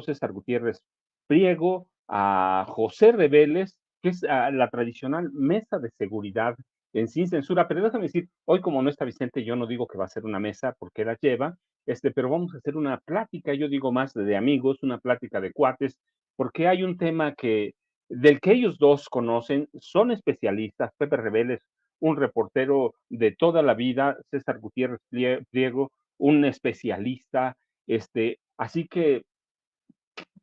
César Gutiérrez Priego, a José Reveles, que es la tradicional mesa de seguridad en Sin Censura. Pero déjame decir, hoy como no está Vicente, yo no digo que va a ser una mesa porque la lleva, pero vamos a hacer una plática, yo digo más de amigos, una plática de cuates, porque hay un tema del que ellos dos conocen, son especialistas. Pepe Reveles, un reportero de toda la vida, César Gutiérrez Priego, un especialista, así que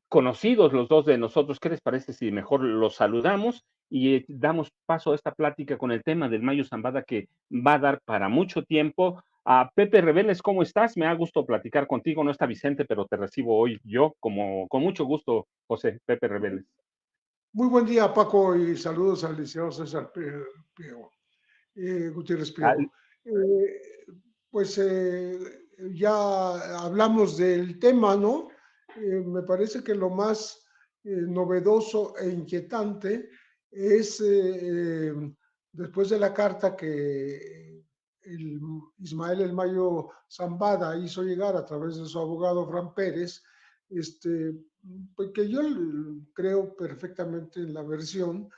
conocidos los dos de nosotros, ¿qué les parece si mejor los saludamos y damos paso a esta plática con el tema del Mayo Zambada que va a dar para mucho tiempo? A Pepe Reveles, ¿cómo estás? Me ha gusto platicar contigo. No está Vicente, pero te recibo hoy yo como con mucho gusto, José Pepe Reveles. Muy buen día, Paco, y saludos al licenciado César Priego, Gutiérrez Ah, Priego. Pues ya hablamos del tema, ¿no? Me parece que lo más novedoso e inquietante es, después de la carta que Ismael El Mayo Zambada hizo llegar a través de su abogado Fran Pérez, este, porque yo creo perfectamente en la versión.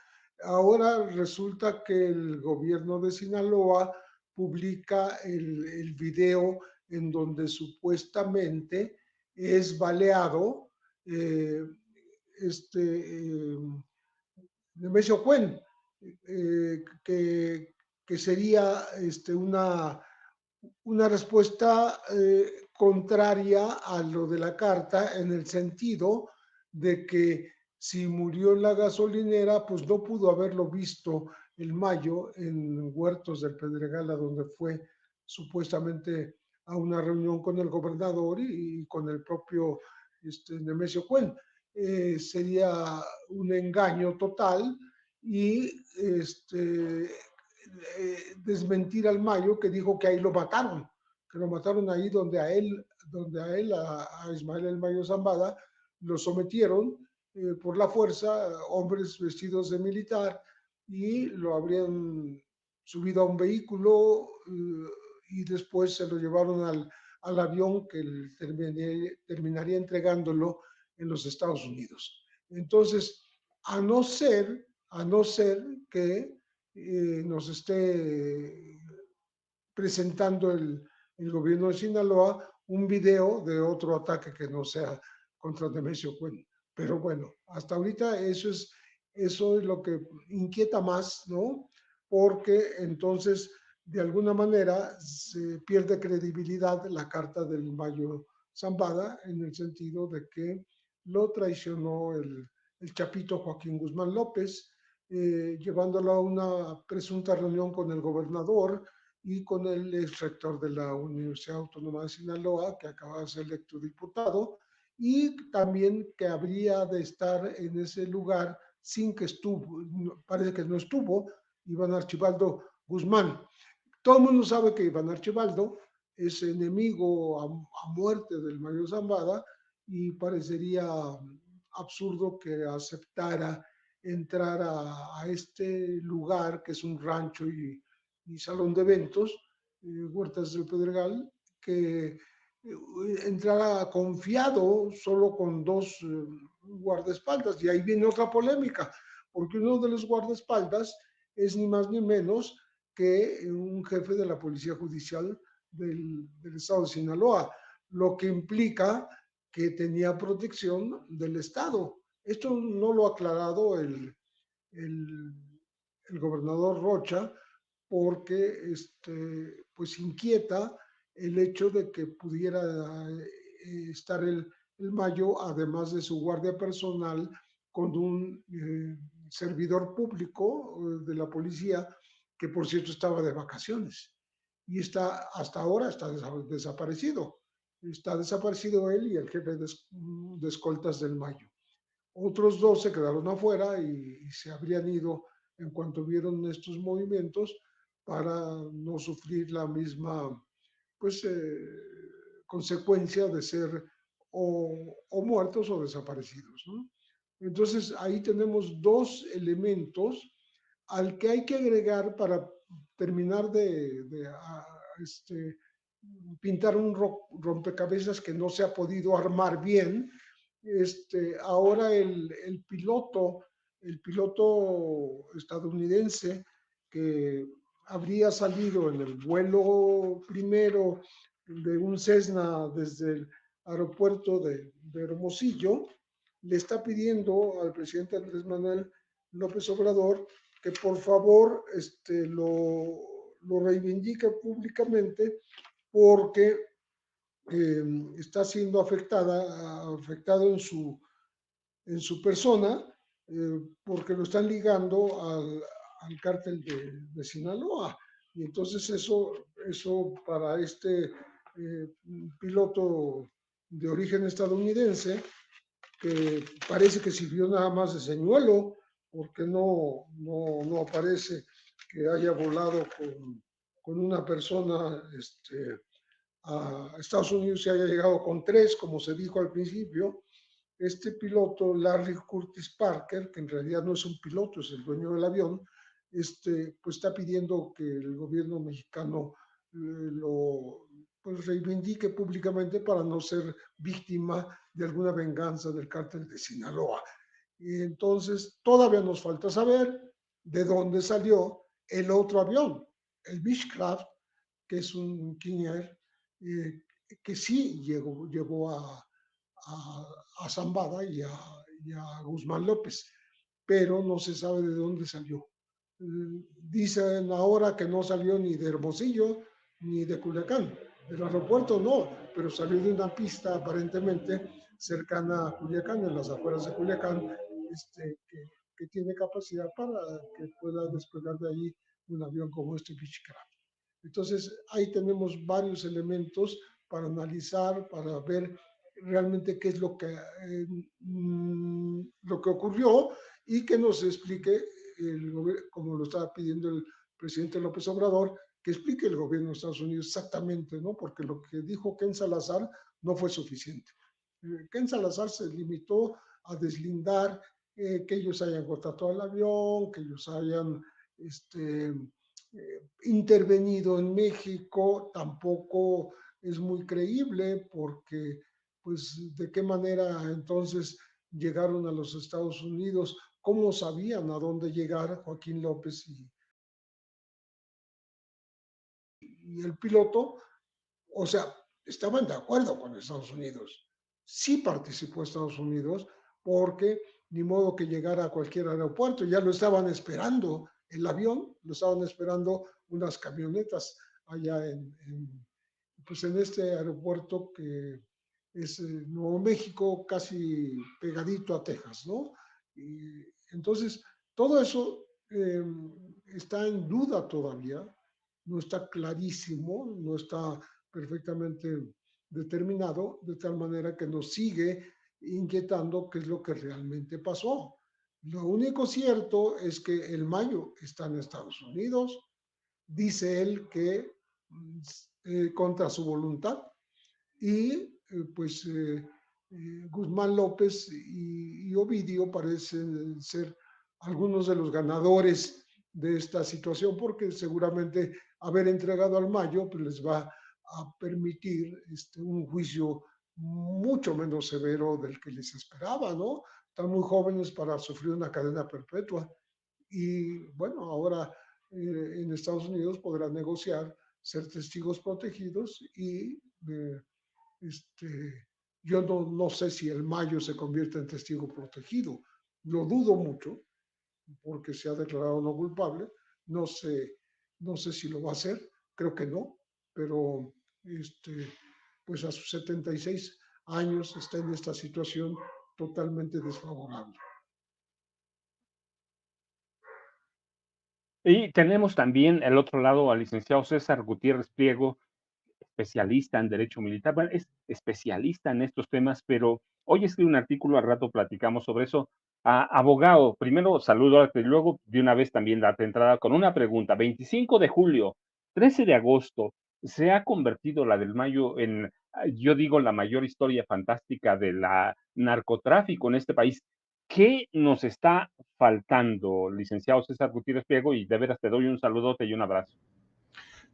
Ahora resulta que el gobierno de Sinaloa publica el video en donde supuestamente es baleado eh, este, Nemesio Cuen, que sería una respuesta contraria a lo de la carta, en el sentido de que si murió en la gasolinera, pues no pudo haberlo visto el Mayo en Huertos del Pedregal, a donde fue supuestamente a una reunión con el gobernador y con el propio Nemesio Cuen. Sería un engaño total y desmentir al Mayo, que dijo que ahí que lo mataron ahí a Ismael El Mayo Zambada, lo sometieron por la fuerza, hombres vestidos de militar, y lo habrían subido a un vehículo y después se lo llevaron al avión que terminaría entregándolo en los Estados Unidos. Entonces, a no ser que nos esté presentando el gobierno de Sinaloa un video de otro ataque que no sea contra Nemesio Cuen. Pero bueno, hasta ahorita eso es lo que inquieta más, ¿no? Porque entonces, de alguna manera, se pierde credibilidad la carta del Mayo Zambada, en el sentido de que lo traicionó el chapito Joaquín Guzmán López, llevándolo a una presunta reunión con el gobernador y con el ex rector de la Universidad Autónoma de Sinaloa, que acaba de ser electo diputado, y también que habría de estar en ese lugar sin que estuvo, parece que no estuvo, Iván Archibaldo Guzmán. Todo el mundo sabe que Iván Archibaldo es enemigo a muerte del Mayo Zambada, y parecería absurdo que aceptara entrar a este lugar, que es un rancho y salón de eventos, Huertas del Pedregal, que entrara confiado solo con dos guardaespaldas. Y ahí viene otra polémica, porque uno de los guardaespaldas es ni más ni menos que un jefe de la Policía Judicial del Estado de Sinaloa, lo que implica que tenía protección del Estado. Esto no lo ha aclarado el, el gobernador Rocha, porque pues inquieta el hecho de que pudiera estar el Mayo, además de su guardia personal, con un servidor público de la policía, que por cierto estaba de vacaciones y hasta ahora está desaparecido. Está desaparecido él y el jefe de escoltas del Mayo. Otros dos se quedaron afuera y se habrían ido en cuanto vieron estos movimientos, para no sufrir la misma pues, consecuencia de ser o muertos o desaparecidos, ¿no? Entonces ahí tenemos dos elementos al que hay que agregar para terminar pintar un rompecabezas que no se ha podido armar bien, Ahora el piloto estadounidense que habría salido en el vuelo primero de un Cessna desde el aeropuerto de Hermosillo, le está pidiendo al presidente Andrés Manuel López Obrador que por favor lo reivindique públicamente porque está siendo afectado en su persona, porque lo están ligando al cártel de Sinaloa. Y entonces eso para piloto de origen estadounidense, que parece que sirvió nada más de señuelo, porque no aparece que haya volado con una persona a Estados Unidos y haya llegado con 3, como se dijo al principio. Este piloto, Larry Curtis Parker, que en realidad no es un piloto, es el dueño del avión, pues está pidiendo que el gobierno mexicano lo pues reivindique públicamente para no ser víctima de alguna venganza del cártel de Sinaloa. Y entonces todavía nos falta saber de dónde salió el otro avión, el Beechcraft, que es un King Air, que sí llegó a Zambada y a Guzmán López, pero no se sabe de dónde salió. Dicen ahora que no salió ni de Hermosillo ni de Culiacán. Del aeropuerto no, pero salió de una pista aparentemente cercana a Culiacán, en las afueras de Culiacán, que tiene capacidad para que pueda despegar de ahí un avión como este Beechcraft. Entonces, ahí tenemos varios elementos para analizar, para ver realmente qué es lo que ocurrió y que nos explique, como lo estaba pidiendo el presidente López Obrador, que explique el gobierno de Estados Unidos exactamente, ¿no? Porque lo que dijo Ken Salazar no fue suficiente. Ken Salazar se limitó a deslindar que ellos hayan contratado el avión, que ellos hayan intervenido en México. Tampoco es muy creíble porque, pues, ¿de qué manera entonces llegaron a los Estados Unidos? ¿Cómo sabían a dónde llegar Joaquín López y el piloto? O sea, estaban de acuerdo con Estados Unidos. Sí participó Estados Unidos porque ni modo que llegara a cualquier aeropuerto, ya lo estaban esperando el avión, lo estaban esperando unas camionetas allá pues en este aeropuerto que es Nuevo México, casi pegadito a Texas, ¿no? Y entonces, todo eso está en duda todavía, no está clarísimo, no está perfectamente determinado, de tal manera que nos sigue inquietando qué es lo que realmente pasó. Lo único cierto es que el Mayo está en Estados Unidos, dice él que contra su voluntad, y Guzmán López y Ovidio parecen ser algunos de los ganadores de esta situación, porque seguramente haber entregado al Mayo pues les va a permitir un juicio mucho menos severo del que les esperaba, ¿no? Están muy jóvenes para sufrir una cadena perpetua. Y bueno, ahora en Estados Unidos podrán negociar ser testigos protegidos y yo no sé si el Mayo se convierte en testigo protegido. Lo dudo mucho porque se ha declarado no culpable. No sé si lo va a hacer, creo que no, pero pues a sus 76 años está en esta situación totalmente desfavorable. Y tenemos también al otro lado al licenciado César Gutiérrez Priego, especialista en derecho militar. Bueno, es especialista en estos temas, pero hoy escribe un artículo, al rato platicamos sobre eso. Abogado, primero saludo y luego de una vez también date entrada con una pregunta. 25 de julio, 13 de agosto, se ha convertido la del Mayo en, yo digo, la mayor historia fantástica de la narcotráfico en este país. ¿Qué nos está faltando, licenciado César Gutiérrez Priego? Y de veras te doy un saludote y un abrazo.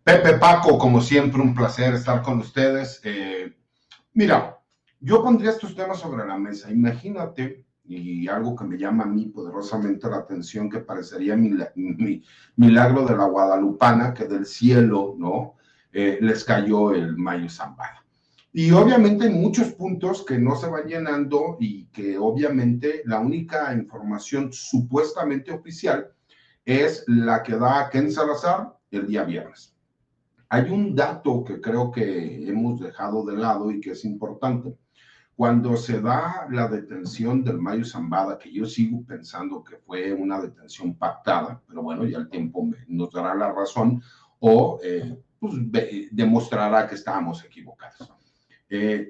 Pepe, Paco, como siempre, un placer estar con ustedes. Mira, Yo pondría estos temas sobre la mesa. Imagínate, y algo que me llama a mí poderosamente la atención, que parecería milagro de la Guadalupana, que del cielo, ¿no? Les cayó el Mayo Zambada. Y obviamente hay muchos puntos que no se van llenando y que obviamente la única información supuestamente oficial es la que da Ken Salazar el día viernes. Hay un dato que creo que hemos dejado de lado y que es importante. Cuando se da la detención del Mayo Zambada, que yo sigo pensando que fue una detención pactada, pero bueno, ya el tiempo nos dará la razón o pues, demostrará que estábamos equivocados.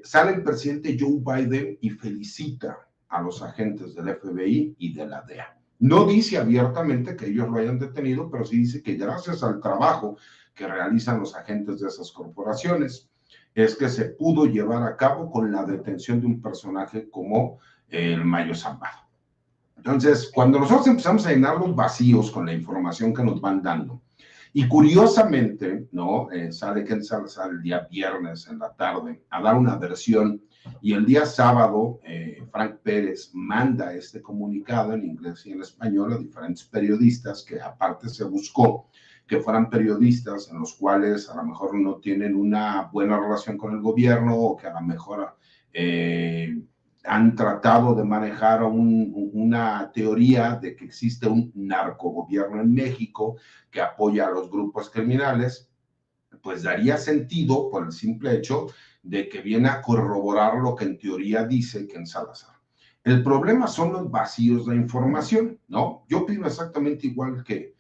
Sale el presidente Joe Biden y felicita a los agentes del FBI y de la DEA. No dice abiertamente que ellos lo hayan detenido, pero sí dice que gracias al trabajo que realizan los agentes de esas corporaciones, es que se pudo llevar a cabo con la detención de un personaje como el Mayo Zambada. Entonces, cuando nosotros empezamos a llenar los vacíos con la información que nos van dando, y curiosamente, ¿no? Sale Ken Salazar el día viernes en la tarde a dar una versión, y el día sábado Frank Pérez manda este comunicado en inglés y en español a diferentes periodistas, que aparte se buscó que fueran periodistas en los cuales a lo mejor no tienen una buena relación con el gobierno, o que a lo mejor han tratado de manejar una teoría de que existe un narcogobierno en México que apoya a los grupos criminales. Pues daría sentido por el simple hecho de que viene a corroborar lo que en teoría dice Ken Salazar. El problema son los vacíos de información, ¿no? Yo opino exactamente igual que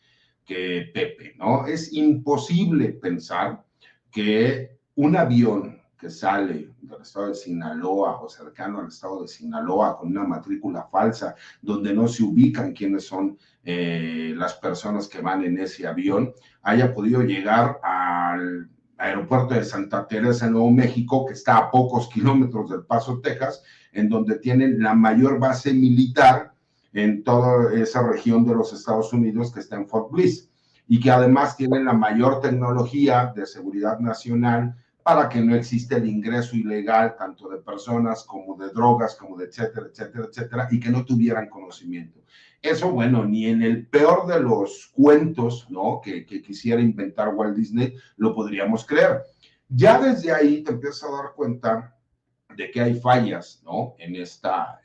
Pepe, ¿no? Es imposible pensar que un avión que sale del estado de Sinaloa o cercano al estado de Sinaloa con una matrícula falsa, donde no se ubican quiénes son las personas que van en ese avión, haya podido llegar al aeropuerto de Santa Teresa en Nuevo México, que está a pocos kilómetros del Paso, Texas, en donde tienen la mayor base militar en toda esa región de los Estados Unidos, que está en Fort Bliss, y que además tienen la mayor tecnología de seguridad nacional para que no exista el ingreso ilegal tanto de personas como de drogas, como de etcétera, etcétera, etcétera, y que no tuvieran conocimiento. Eso, bueno, ni en el peor de los cuentos, ¿no? que quisiera inventar Walt Disney, lo podríamos creer. Ya desde ahí te empiezas a dar cuenta de que hay fallas, ¿no? En esta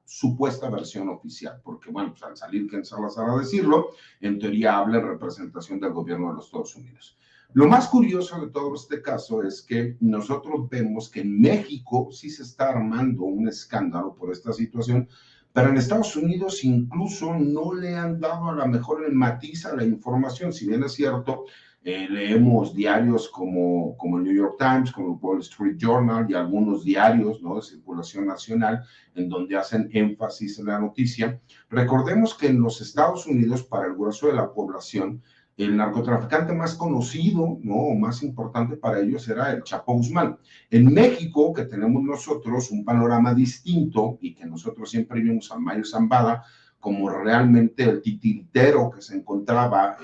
supuesta versión oficial, porque, bueno, pues al salir Ken Salazar a decirlo, en teoría habla en representación del gobierno de los Estados Unidos. Lo más curioso de todo este caso es que nosotros vemos que en México sí se está armando un escándalo por esta situación, pero en Estados Unidos incluso no le han dado a la mejor el matiz a la información. Si bien es cierto, leemos diarios como el New York Times, como el Wall Street Journal y algunos diarios, ¿no?, de circulación nacional, en donde hacen énfasis en la noticia. Recordemos que en los Estados Unidos, para el grueso de la población, el narcotraficante más conocido, ¿no?, o más importante para ellos era el Chapo Guzmán. En México, que tenemos nosotros un panorama distinto y que nosotros siempre vimos a Mayo Zambada como realmente el titiritero que se encontraba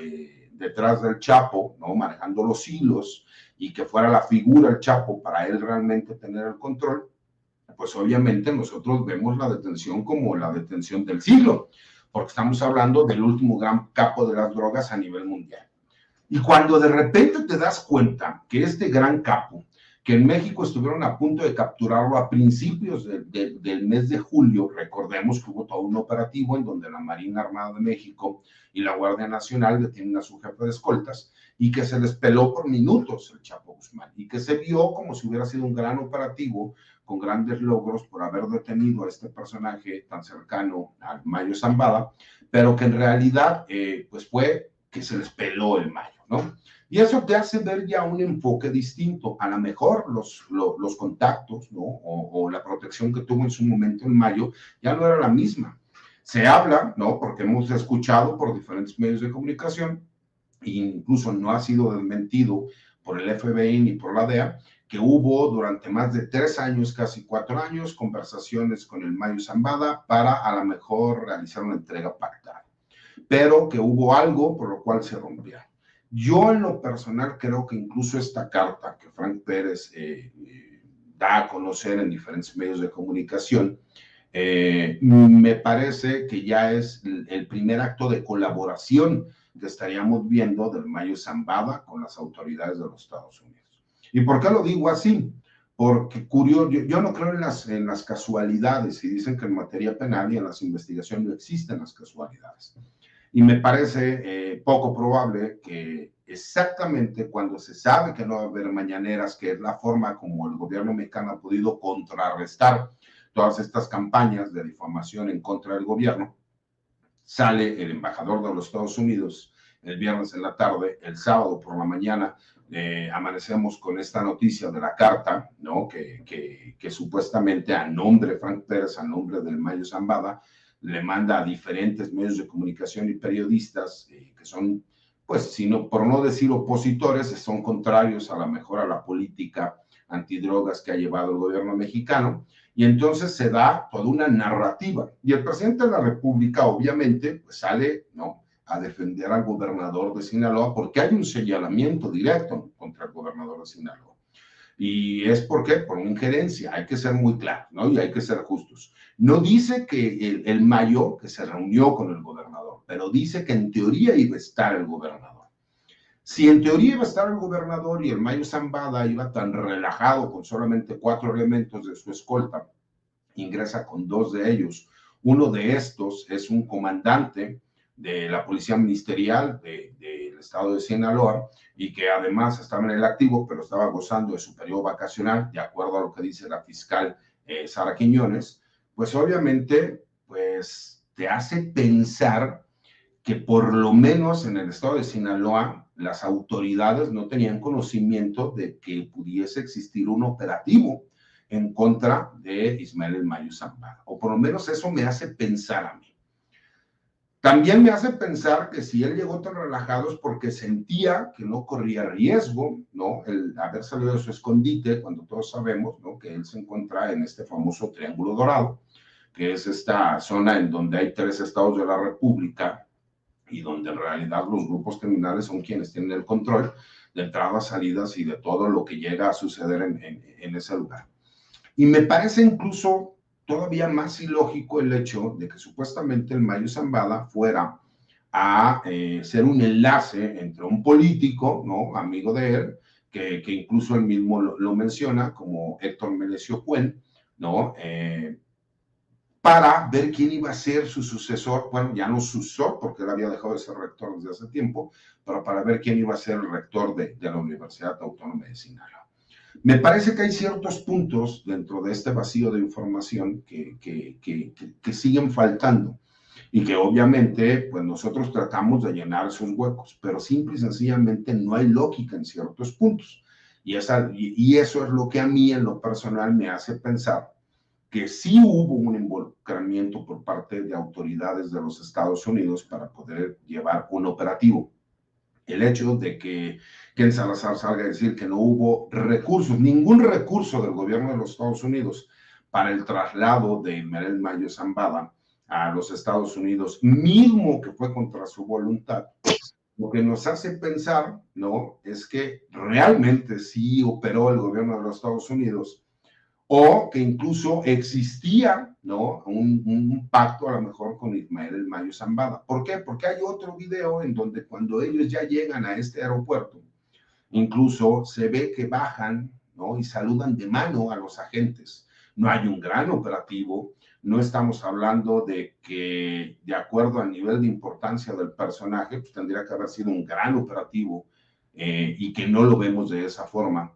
detrás del Chapo, ¿no?, manejando los hilos, y que fuera la figura el Chapo para él realmente tener el control, pues obviamente nosotros vemos la detención como la detención del siglo, porque estamos hablando del último gran capo de las drogas a nivel mundial. Y cuando de repente te das cuenta que este gran capo, que en México estuvieron a punto de capturarlo a principios del mes de julio, recordemos que hubo todo un operativo en donde la Marina Armada de México y la Guardia Nacional detienen a su jefe de escoltas, y que se les peló por minutos el Chapo Guzmán, y que se vio como si hubiera sido un gran operativo con grandes logros por haber detenido a este personaje tan cercano al Mayo Zambada, pero que en realidad pues fue que se les peló el Mayo, ¿no? Y eso te hace ver ya un enfoque distinto. A lo mejor los contactos, ¿no?, o la protección que tuvo en su momento el Mayo ya no era la misma. Se habla, ¿no?, porque hemos escuchado por diferentes medios de comunicación, e incluso no ha sido desmentido por el FBI ni por la DEA, que hubo durante más de 3 años, casi 4 años, conversaciones con el Mayo Zambada para a lo mejor realizar una entrega pactada, pero que hubo algo por lo cual se rompió. Yo en lo personal creo que incluso esta carta que Frank Pérez da a conocer en diferentes medios de comunicación, me parece que ya es el primer acto de colaboración que estaríamos viendo del Mayo Zambada con las autoridades de los Estados Unidos. ¿Y por qué lo digo así? Porque curioso, yo no creo en las casualidades, y dicen que en materia penal y en las investigaciones no existen las casualidades. Y me parece poco probable que exactamente cuando se sabe que no va a haber mañaneras, que es la forma como el gobierno mexicano ha podido contrarrestar todas estas campañas de difamación en contra del gobierno, sale el embajador de los Estados Unidos el viernes en la tarde, el sábado por la mañana amanecemos con esta noticia de la carta, ¿no? que supuestamente a nombre de Frank Pérez, a nombre del Mayo Zambada, le manda a diferentes medios de comunicación y periodistas que son, pues, sino, por no decir opositores, son contrarios a la mejor a la política antidrogas que ha llevado el gobierno mexicano, y entonces se da toda una narrativa, y el presidente de la República obviamente pues sale, ¿no?, a defender al gobernador de Sinaloa, porque hay un señalamiento directo contra el gobernador de Sinaloa. Y es porque por una injerencia, hay que ser muy claros, ¿no? Y hay que ser justos. No dice que el Mayo, que se reunió con el gobernador, pero dice que en teoría iba a estar el gobernador. Si en teoría iba a estar el gobernador y el Mayo Zambada iba tan relajado con solamente 4 elementos de su escolta, ingresa con 2 de ellos. Uno de estos es un comandante de la Policía Ministerial del estado de Sinaloa, y que además estaba en el activo, pero estaba gozando de su periodo vacacional, de acuerdo a lo que dice la fiscal Sara Quiñones. Pues obviamente, pues te hace pensar que por lo menos en el estado de Sinaloa las autoridades no tenían conocimiento de que pudiese existir un operativo en contra de Ismael El Mayo Zambada, o por lo menos eso me hace pensar a mí. También me hace pensar que si él llegó tan relajado es porque sentía que no corría riesgo, ¿no?, el haber salido de su escondite, cuando todos sabemos, ¿no?, que él se encuentra en este famoso Triángulo Dorado, que es esta zona en donde hay 3 estados de la República y donde en realidad los grupos criminales son quienes tienen el control de entradas, salidas y de todo lo que llega a suceder en ese lugar. Y me parece incluso todavía más ilógico el hecho de que supuestamente el Mayo Zambada fuera a ser un enlace entre un político, ¿no?, amigo de él, que incluso él mismo lo menciona, como Héctor Melesio Cuen, ¿no?, para ver quién iba a ser su sucesor, bueno, ya no sucesor, porque él había dejado de ser rector desde hace tiempo, pero para ver quién iba a ser el rector de la Universidad Autónoma de Sinaloa. Me parece que hay ciertos puntos dentro de este vacío de información que siguen faltando, y que obviamente pues nosotros tratamos de llenar esos huecos, pero simple y sencillamente no hay lógica en ciertos puntos. Y eso es lo que a mí en lo personal me hace pensar que sí hubo un involucramiento por parte de autoridades de los Estados Unidos para poder llevar un operativo. El hecho de que Ken Salazar salga a decir que no hubo recursos, ningún recurso del gobierno de los Estados Unidos para el traslado de Ismael Mayo Zambada a los Estados Unidos, mismo que fue contra su voluntad, lo que nos hace pensar, ¿no?, es que realmente sí operó el gobierno de los Estados Unidos, o que incluso existía, ¿no?, un pacto a lo mejor con Ismael El Mayo Zambada. ¿Por qué? Porque hay otro video en donde cuando ellos ya llegan a este aeropuerto, incluso se ve que bajan, ¿no?, y saludan de mano a los agentes. No hay un gran operativo, no estamos hablando de que, de acuerdo al nivel de importancia del personaje, pues tendría que haber sido un gran operativo, y que no lo vemos de esa forma,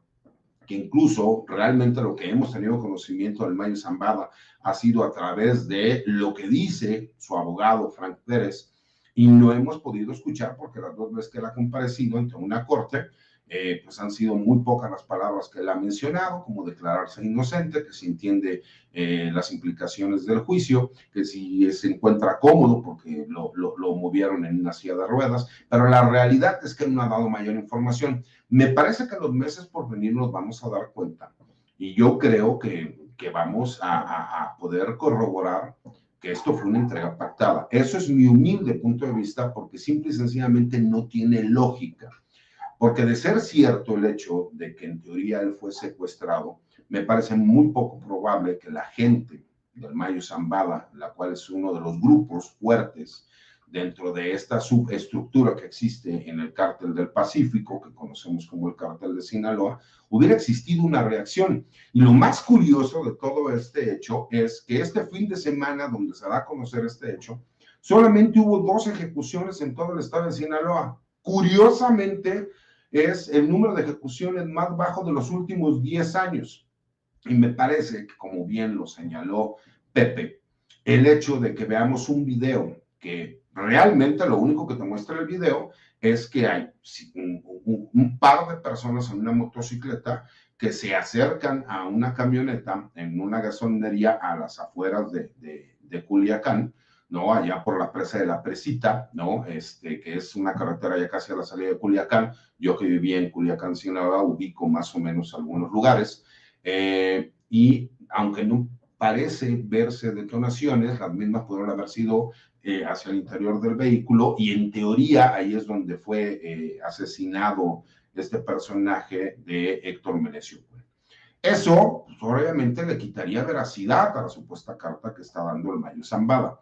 que incluso realmente lo que hemos tenido conocimiento del Mayo Zambada ha sido a través de lo que dice su abogado Frank Pérez, y no hemos podido escuchar porque las 2 veces que él ha comparecido ante una corte, pues han sido muy pocas las palabras que él ha mencionado, como declararse inocente, que se entiende las implicaciones del juicio, que si se encuentra cómodo porque lo movieron en una silla de ruedas, pero la realidad es que él no ha dado mayor información. Me parece que en los meses por venir nos vamos a dar cuenta, y yo creo que vamos a poder corroborar que esto fue una entrega pactada. Eso es mi humilde punto de vista, porque simple y sencillamente no tiene lógica. Porque de ser cierto el hecho de que en teoría él fue secuestrado, me parece muy poco probable que la gente del Mayo Zambada, la cual es uno de los grupos fuertes dentro de esta subestructura que existe en el cártel del Pacífico, que conocemos como el cártel de Sinaloa, hubiera existido una reacción. Y lo más curioso de todo este hecho es que este fin de semana, donde se da a conocer este hecho, solamente hubo 2 ejecuciones en todo el estado de Sinaloa. Curiosamente, es el número de ejecuciones más bajo de los últimos 10 años. Y me parece que, como bien lo señaló Pepe, el hecho de que veamos un video que realmente lo único que te muestra el video es que hay un par de personas en una motocicleta que se acercan a una camioneta en una gasolinería a las afueras de Culiacán, ¿no? Allá por la presa de la Presita, ¿no? Que es una carretera ya casi a la salida de Culiacán. Yo que viví en Culiacán, Sinaloa, ubico más o menos algunos lugares. Y aunque no parece verse detonaciones, las mismas pudieron haber sido hacia el interior del vehículo, y en teoría ahí es donde fue asesinado este personaje de Héctor Melesio. Eso, pues, obviamente le quitaría veracidad a la supuesta carta que está dando el Mayo Zambada.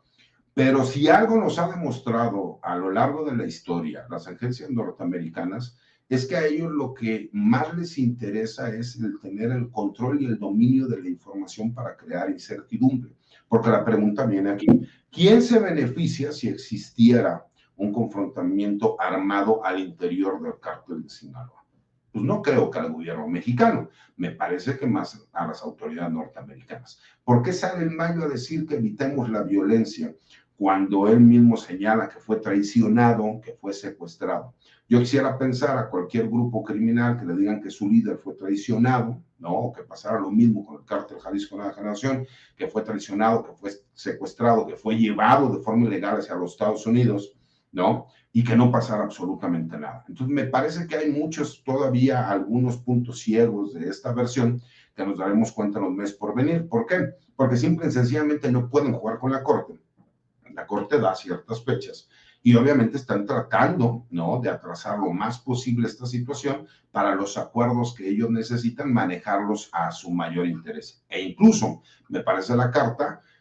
Pero si algo nos ha demostrado a lo largo de la historia las agencias norteamericanas, es que a ellos lo que más les interesa es el tener el control y el dominio de la información para crear incertidumbre. Porque la pregunta viene aquí: ¿quién se beneficia si existiera un confrontamiento armado al interior del cártel de Sinaloa? Pues no creo que al gobierno mexicano, me parece que más a las autoridades norteamericanas. ¿Por qué sale el Mayo a decir que evitemos la violencia cuando él mismo señala que fue traicionado, que fue secuestrado? Yo quisiera pensar a cualquier grupo criminal que le digan que su líder fue traicionado, ¿no? O que pasara lo mismo con el cártel Jalisco Nueva Generación, que fue traicionado, que fue secuestrado, que fue llevado de forma ilegal hacia los Estados Unidos, ¿no? Y que no pasara absolutamente nada. Entonces, me parece que hay muchos, todavía algunos puntos ciegos de esta versión que nos daremos cuenta en los meses por venir. ¿Por qué? Porque simple y sencillamente no pueden jugar con la Corte. La Corte da ciertas fechas y obviamente están tratando, ¿no?, de atrasar lo más posible esta situación para los acuerdos que ellos necesitan, manejarlos a su mayor interés. E incluso, me parece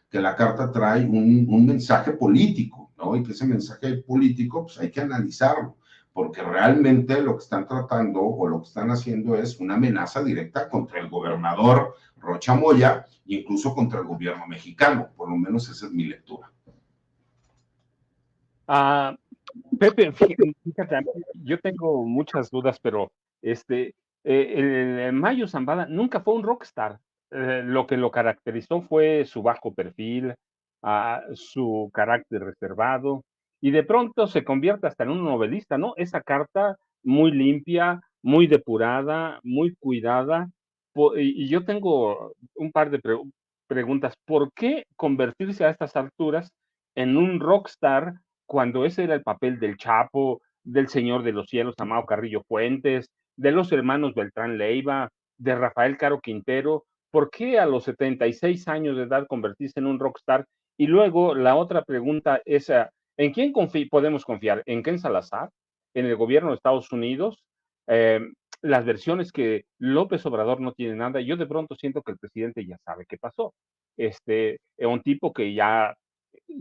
que la carta trae un mensaje político, ¿no? Y que ese mensaje político, pues hay que analizarlo, porque realmente lo que están tratando o lo que están haciendo es una amenaza directa contra el gobernador Rocha Moya, incluso contra el gobierno mexicano. Por lo menos esa es mi lectura. Ah, Pepe, fíjate, yo tengo muchas dudas, pero el Mayo Zambada nunca fue un rockstar. Lo que lo caracterizó fue su bajo perfil, su carácter reservado, y de pronto se convierte hasta en un novelista, ¿no? Esa carta muy limpia, muy depurada, muy cuidada. Y yo tengo un par de preguntas. ¿Por qué convertirse a estas alturas en un rockstar cuando ese era el papel del Chapo, del Señor de los Cielos, Amado Carrillo Fuentes, de los hermanos Beltrán Leiva, de Rafael Caro Quintero? ¿Por qué a los 76 años de edad convertirse en un rockstar? Y luego la otra pregunta es, ¿en quién podemos confiar? ¿En Ken Salazar? ¿En el gobierno de Estados Unidos? Eh, las versiones que López Obrador no tiene nada, yo de pronto siento que el presidente ya sabe qué pasó. Un tipo que ya,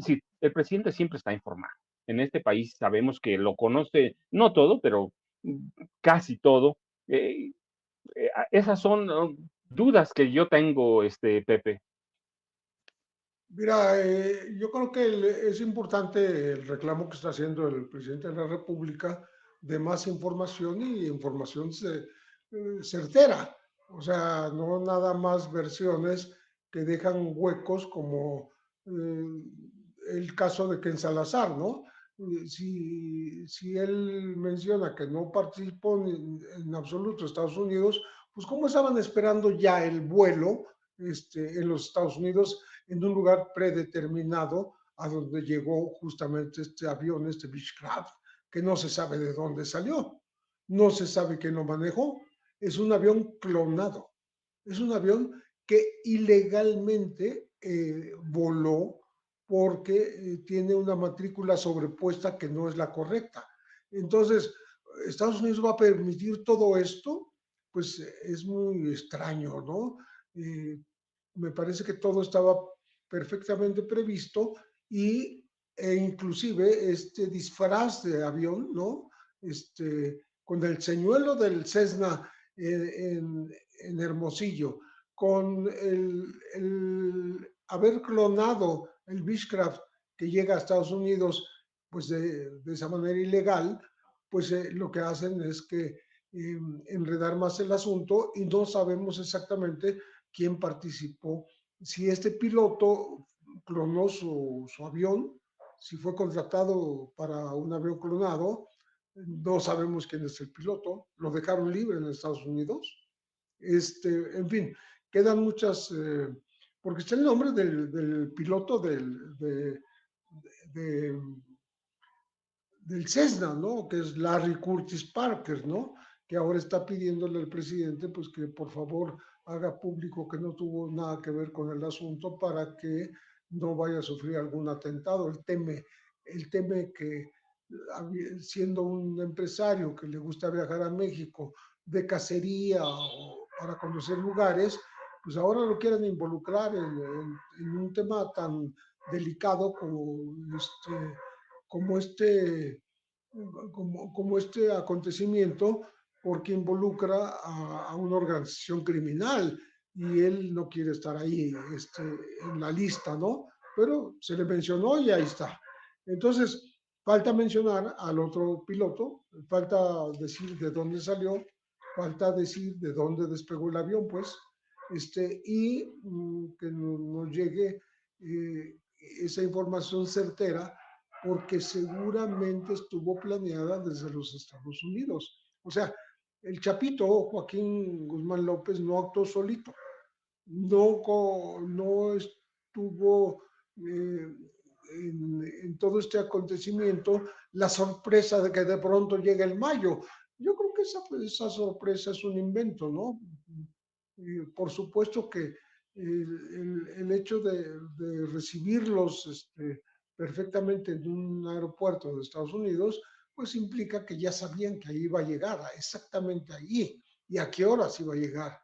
sí, el presidente siempre está informado. En este país sabemos que lo conoce, no todo, pero casi todo. Eh, Esas son dudas que yo tengo, Pepe. Mira, yo creo que es importante el reclamo que está haciendo el presidente de la República de más información y información certera. O sea, no nada más versiones que dejan huecos como el caso de Ken Salazar, ¿no? Si él menciona que no participó en absoluto en Estados Unidos, pues ¿cómo estaban esperando ya el vuelo en los Estados Unidos en un lugar predeterminado a donde llegó justamente este avión, este Beechcraft, que no se sabe de dónde salió, no se sabe quién lo manejó, es un avión clonado, es un avión que ilegalmente voló porque tiene una matrícula sobrepuesta que no es la correcta. Entonces, ¿Estados Unidos va a permitir todo esto? Pues es muy extraño, ¿no? Eh, Me parece que todo estaba perfectamente previsto e inclusive este disfraz de avión, ¿no? Con el señuelo del Cessna en Hermosillo, con haber clonado el Beechcraft que llega a Estados Unidos, pues de esa manera ilegal, pues lo que hacen es que enredar más el asunto y no sabemos exactamente quién participó. Si este piloto clonó su avión, si fue contratado para un avión clonado, no sabemos quién es el piloto, lo dejaron libre en Estados Unidos. En fin, quedan muchas, porque está el nombre del piloto de, del Cessna, ¿no? Que es Larry Curtis Parker, ¿no? Que ahora está pidiéndole al presidente, pues que por favor haga público que no tuvo nada que ver con el asunto para que no vaya a sufrir algún atentado. Él teme que siendo un empresario que le gusta viajar a México de cacería o para conocer lugares, pues ahora lo quieren involucrar en un tema tan delicado como este, como este acontecimiento, porque involucra a una organización criminal y él no quiere estar ahí en la lista, ¿no? Pero se le mencionó y ahí está. Entonces, falta mencionar al otro piloto, falta decir de dónde salió, falta decir de dónde despegó el avión, pues, que nos llegue esa información certera, porque seguramente estuvo planeada desde los Estados Unidos. O sea, el chapito Joaquín Guzmán López no actuó solito, no estuvo en todo este acontecimiento la sorpresa de que de pronto llega el mayo. Yo creo que esa sorpresa es un invento, ¿no? Por supuesto que el hecho de recibirlos perfectamente en un aeropuerto de Estados Unidos, pues implica que ya sabían que ahí iba a llegar, exactamente allí, y a qué horas iba a llegar,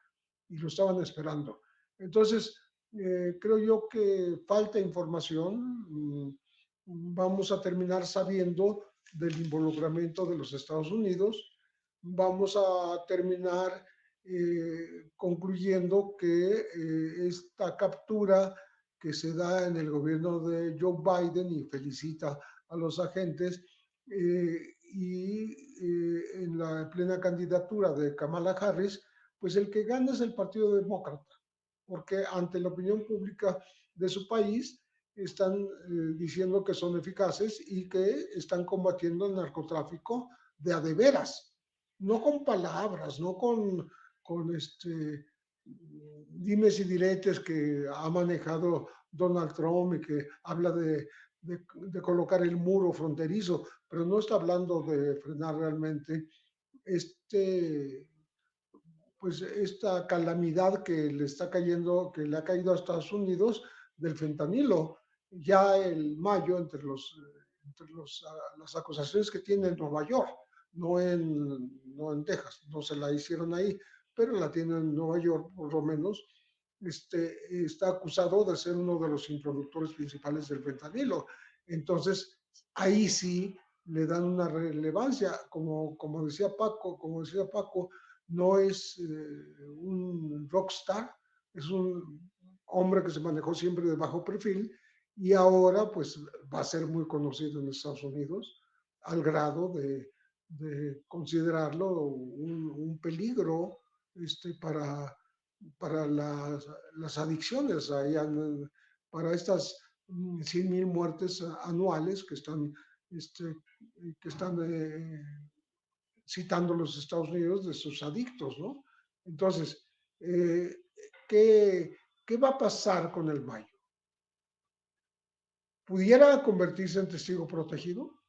y lo estaban esperando. Entonces, creo yo que falta información. Vamos a terminar sabiendo del involucramiento de los Estados Unidos. Vamos a terminar concluyendo que esta captura que se da en el gobierno de Joe Biden y felicita a los agentes en la plena candidatura de Kamala Harris, pues el que gana es el Partido Demócrata, porque ante la opinión pública de su país están diciendo que son eficaces y que están combatiendo el narcotráfico de a de veras, no con palabras, no con dimes y diretes que ha manejado Donald Trump y que habla de colocar el muro fronterizo, pero no está hablando de frenar realmente pues esta calamidad que le está cayendo, que le ha caído a Estados Unidos del fentanilo. Ya el mayo, las acusaciones que tiene en Nueva York, no en Texas, no se la hicieron ahí, pero la tiene en Nueva York por lo menos, está acusado de ser uno de los introductores principales del fentanilo. Entonces, ahí sí le dan una relevancia, como decía Paco, no es un rockstar, es un hombre que se manejó siempre de bajo perfil y ahora pues va a ser muy conocido en Estados Unidos al grado de considerarlo un peligro para las adicciones, para estas 100,000 muertes anuales que están citando los Estados Unidos de sus adictos, ¿no? Entonces, eh, ¿qué va a pasar con el mayo? ¿Pudiera convertirse en testigo protegido?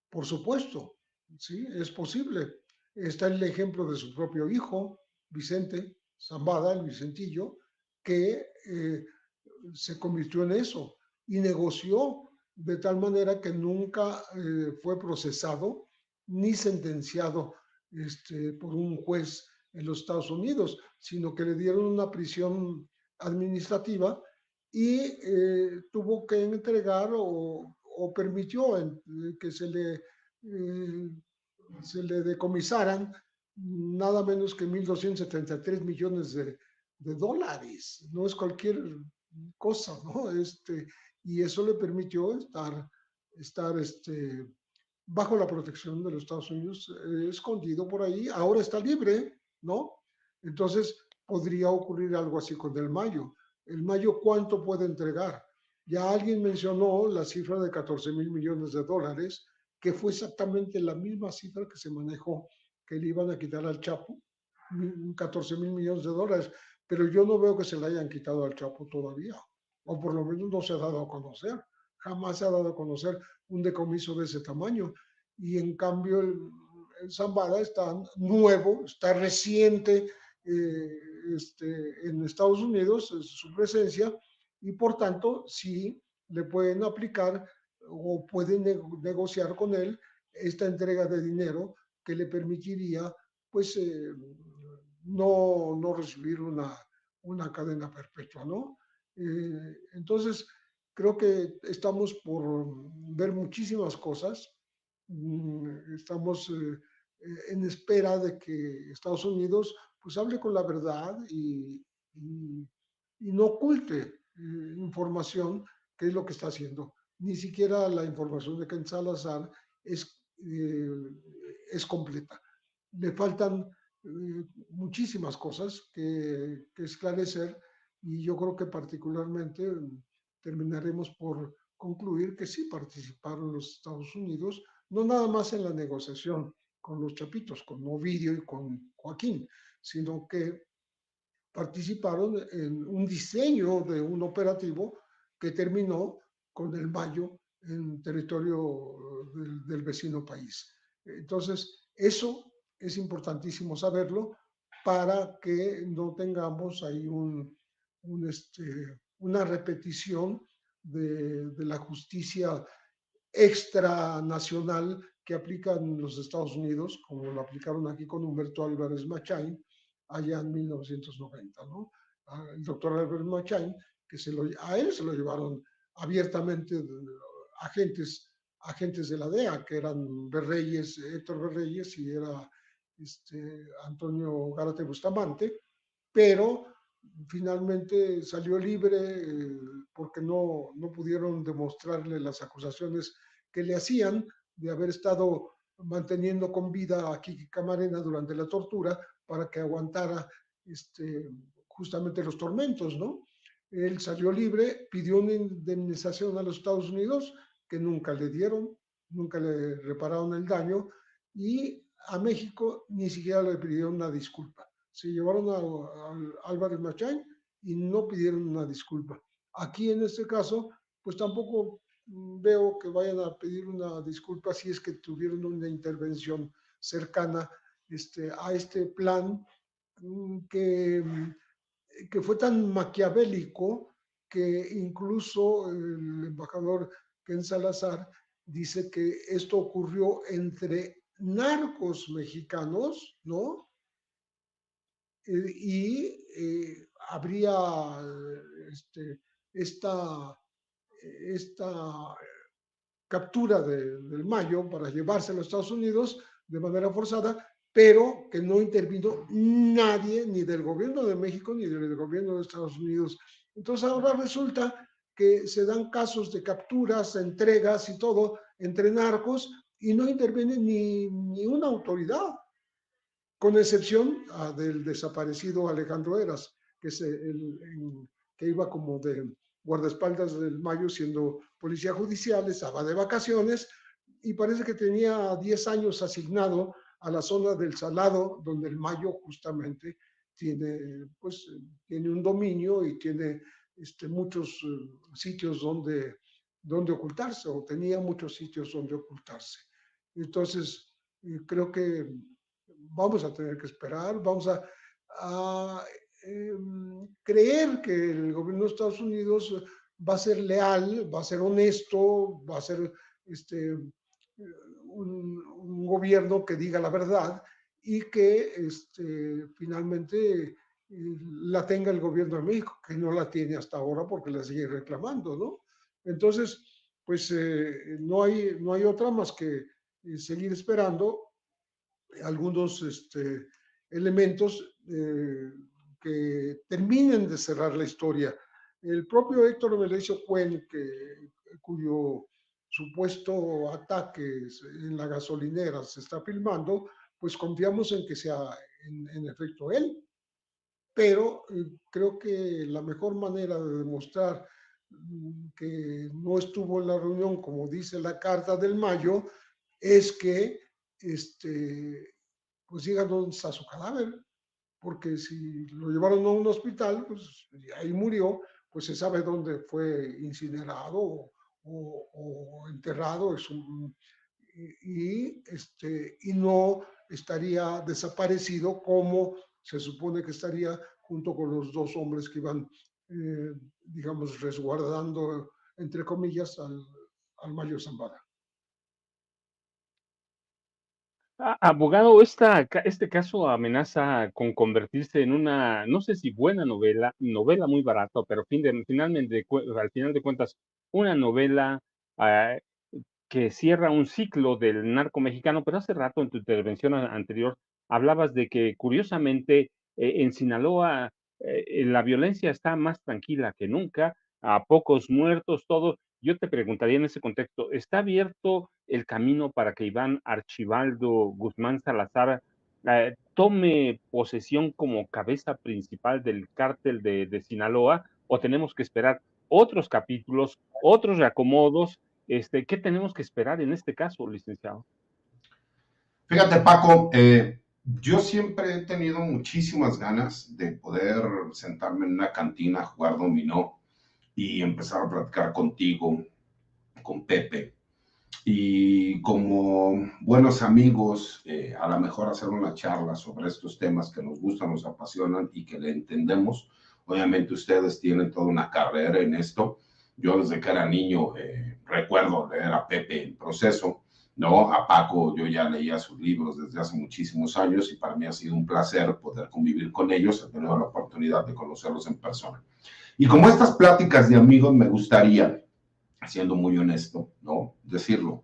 Por supuesto, sí, es posible. Está el ejemplo de su propio hijo, Vicente Zambada, el Vicentillo, que se convirtió en eso y negoció de tal manera que nunca fue procesado ni sentenciado por un juez en los Estados Unidos, sino que le dieron una prisión administrativa y tuvo que entregar o permitió que se le decomisaran nada menos que 1.273 millones de dólares. No es cualquier cosa, ¿no? Y eso le permitió estar bajo la protección de los Estados Unidos, escondido por ahí. Ahora está libre, ¿no? Entonces podría ocurrir algo así con el Mayo. El Mayo, ¿cuánto puede entregar? Ya alguien mencionó la cifra de 14,000 millones de dólares, que fue exactamente la misma cifra que se manejó, que le iban a quitar al Chapo, 14,000 millones de dólares, pero yo no veo que se le hayan quitado al Chapo todavía, o por lo menos no se ha dado a conocer, jamás se ha dado a conocer un decomiso de ese tamaño, y en cambio el Zambada está nuevo, está reciente en Estados Unidos, su presencia, y por tanto sí le pueden aplicar o pueden negociar con él esta entrega de dinero que le permitiría pues no recibir una cadena perpetua, ¿no? Entonces, creo que estamos por ver muchísimas cosas. Estamos en espera de que Estados Unidos pues hable con la verdad y no oculte información, que es lo que está haciendo. Ni siquiera la información de Ken Salazar es completa. Le faltan muchísimas cosas que esclarecer, y yo creo que particularmente terminaremos por concluir que sí participaron los Estados Unidos, no nada más en la negociación con los chapitos, con Ovidio y con Joaquín, sino que participaron en un diseño de un operativo que terminó con el Mayo en territorio del vecino país. Entonces, eso es importantísimo saberlo para que no tengamos ahí una repetición de la justicia extranacional que aplican los Estados Unidos, como lo aplicaron aquí con Humberto Álvarez Machain allá en 1990, ¿no? El doctor Álvarez Machain, a él se lo llevaron abiertamente agentes de la DEA, que eran Berreyes, Héctor Berreyes, y era Antonio Gárate Bustamante, pero finalmente salió libre porque no pudieron demostrarle las acusaciones que le hacían de haber estado manteniendo con vida a Kiki Camarena durante la tortura para que aguantara justamente los tormentos, ¿no? Él salió libre, pidió una indemnización a los Estados Unidos que nunca le dieron, nunca le repararon el daño, y a México ni siquiera le pidieron una disculpa. Se llevaron a Álvarez Machain y no pidieron una disculpa. Aquí en este caso, pues tampoco veo que vayan a pedir una disculpa si es que tuvieron una intervención cercana a este plan que, que fue tan maquiavélico que incluso el embajador Ken Salazar dice que esto ocurrió entre narcos mexicanos, ¿no? Habría esta, esta captura del Mayo para llevarse a los Estados Unidos de manera forzada, pero que no intervino nadie, ni del gobierno de México, ni del gobierno de Estados Unidos. Entonces ahora resulta que se dan casos de capturas, entregas y todo entre narcos, y no interviene ni una autoridad, con excepción del desaparecido Alejandro Eras, que iba como de guardaespaldas del Mayo siendo policía judicial, estaba de vacaciones y parece que tenía 10 años asignado a la zona del Salado, donde el Mayo justamente tiene un dominio y tiene muchos sitios donde ocultarse, o tenía muchos sitios donde ocultarse. Entonces, creo que vamos a tener que esperar, vamos a creer que el gobierno de Estados Unidos va a ser leal, va a ser honesto, va a ser un gobierno que diga la verdad, y que finalmente la tenga el gobierno de México, que no la tiene hasta ahora porque la sigue reclamando, ¿no? Entonces, pues no hay otra más que seguir esperando algunos elementos que terminen de cerrar la historia. El propio Héctor Melesio Cuen, cuyo supuesto ataque en la gasolinera se está filmando, pues confiamos en que sea en efecto él, pero creo que la mejor manera de demostrar que no estuvo en la reunión, como dice la carta del Mayo, es que pues digan dónde está su cadáver, porque si lo llevaron a un hospital, pues ahí murió, pues se sabe dónde fue incinerado o enterrado, y no estaría desaparecido como se supone que estaría junto con los dos hombres que iban, digamos, resguardando, entre comillas, al Mayo Zambada. Abogado, este caso amenaza con convertirse en una, no sé si buena novela muy barata, pero al final de cuentas, una novela ah, que cierra un ciclo del narco mexicano. Pero hace rato en tu intervención anterior hablabas de que curiosamente en Sinaloa la violencia está más tranquila que nunca, a pocos muertos, todo. Yo te preguntaría en ese contexto, ¿está abierto el camino para que Iván Archibaldo Guzmán Salazar tome posesión como cabeza principal del cártel de Sinaloa, o tenemos que esperar otros capítulos, otros reacomodos? ¿Qué tenemos que esperar en este caso, licenciado? Fíjate, Paco, yo siempre he tenido muchísimas ganas de poder sentarme en una cantina, jugar dominó y empezar a platicar contigo, con Pepe. Y como buenos amigos, a lo mejor hacer una charla sobre estos temas que nos gustan, nos apasionan y que le entendemos. Obviamente ustedes tienen toda una carrera en esto. Yo desde que era niño recuerdo leer a Pepe en Proceso, ¿no? A Paco yo ya leía sus libros desde hace muchísimos años y para mí ha sido un placer poder convivir con ellos. He tenido la oportunidad de conocerlos en persona. Y como estas pláticas de amigos me gustaría, siendo muy honesto, ¿no? Decirlo.